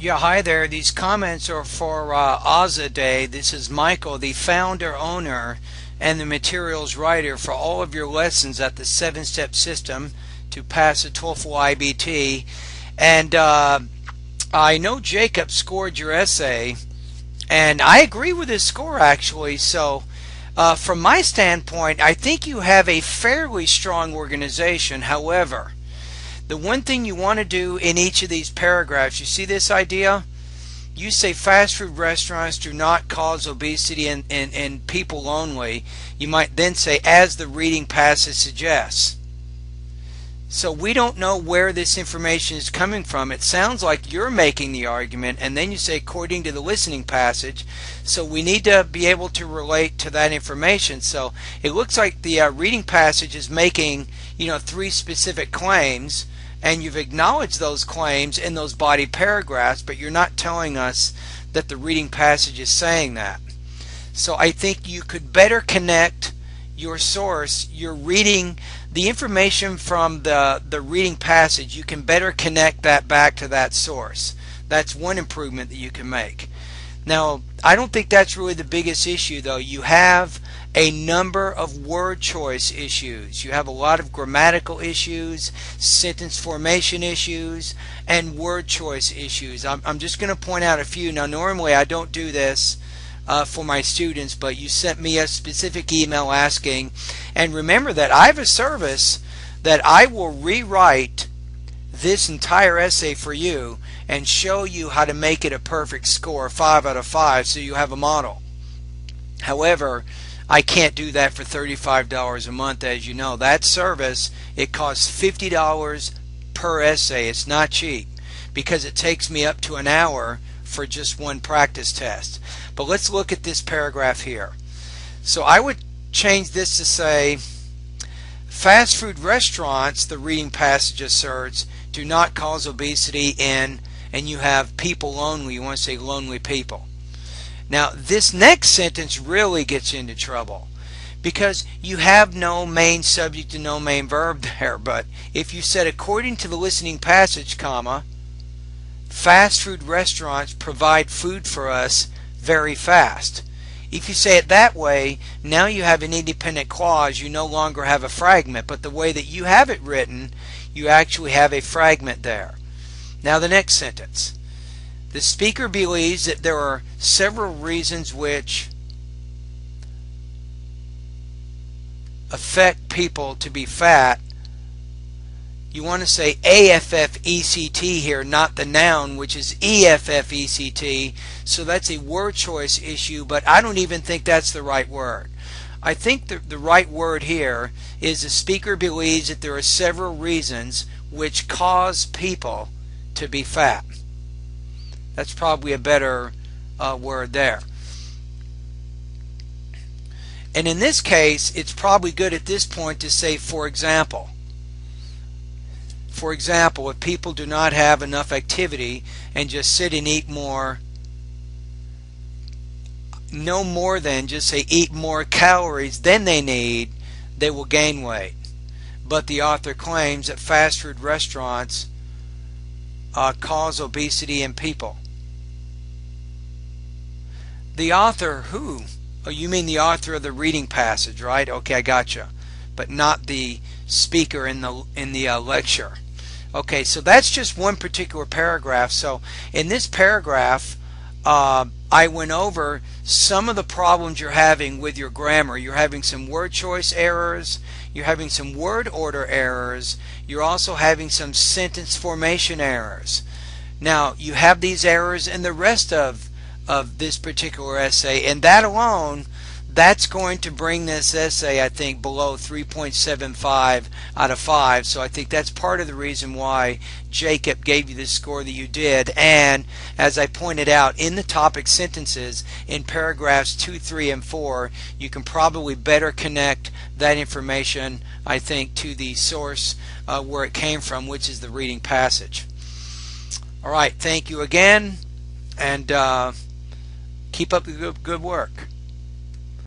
Yeah, hi there. These comments are for Azadeh. This is Michael, the founder, owner, and the materials writer for all of your lessons at the 7-step system to pass a TOEFL IBT. And I know Jacob scored your essay, and I agree with his score actually. So from my standpoint, I think you have a fairly strong organization. However, the one thing you want to do in each of these paragraphs, you see this idea? You say fast food restaurants do not cause obesity in people only. You might then say, as the reading passage suggests. So we don't know where this information is coming from. It sounds like you're making the argument, and then you say according to the listening passage. So we need to be able to relate to that information. So it looks like the reading passage is making, 3 specific claims, and you've acknowledged those claims in those body paragraphs, but you're not telling us that the reading passage is saying that. So I think you could better connect your source. You're reading the information from the reading passage. You can better connect that back to that source. That's one improvement that you can make. Now, I don't think that's really the biggest issue, though. You have a number of word choice issues. You have a lot of grammatical issues, sentence formation issues, and word choice issues. I'm just going to point out a few. Now, normally I don't do this for my students, but you sent me a specific email asking. And remember that I have a service that I will rewrite this entire essay for you and show you how to make it a perfect score, 5 out of 5, so you have a model. However, I can't do that for $35 a month. As you know, that service, it costs $50 per essay. It's not cheap because it takes me up to an hour for just one practice test. But let's look at this paragraph here. So I would change this to say, fast food restaurants, the reading passage asserts, do not cause obesity in, and you have people only. You want to say lonely people. Now, this next sentence really gets into trouble because you have no main subject and no main verb there. But if you said, according to the listening passage, comma, fast food restaurants provide food for us very fast. If you say it that way, now you have an independent clause. You no longer have a fragment. But the way that you have it written, you actually have a fragment there. Now the next sentence. The speaker believes that there are several reasons which affect people to be fat. You want to say AFFECT here, not the noun, which is EFFECT. So that's a word choice issue, but I don't even think that's the right word. I think the right word here is the speaker believes that there are several reasons which cause people to be fat. That's probably a better word there. And in this case, it's probably good at this point to say, for example. For example, if people do not have enough activity and just sit and eat more, no more than just say eat more calories than they need, they will gain weight. But the author claims that fast food restaurants cause obesity in people. The author who? Oh, you mean the author of the reading passage, right? Okay, I gotcha. But not the speaker in the lecture. Okay, so that's just one particular paragraph. So in this paragraph, I went over some of the problems you're having with your grammar. You're having some word choice errors. You're having some word order errors. You're also having some sentence formation errors. Now, you have these errors in the rest of this particular essay, and that alone, that's going to bring this essay, I think, below 3.75 out of 5. So I think that's part of the reason why Jacob gave you the score that you did. And as I pointed out, in the topic sentences, in paragraphs 2, 3, and 4, you can probably better connect that information, I think, to the source where it came from, which is the reading passage. All right, thank you again, and keep up the good work.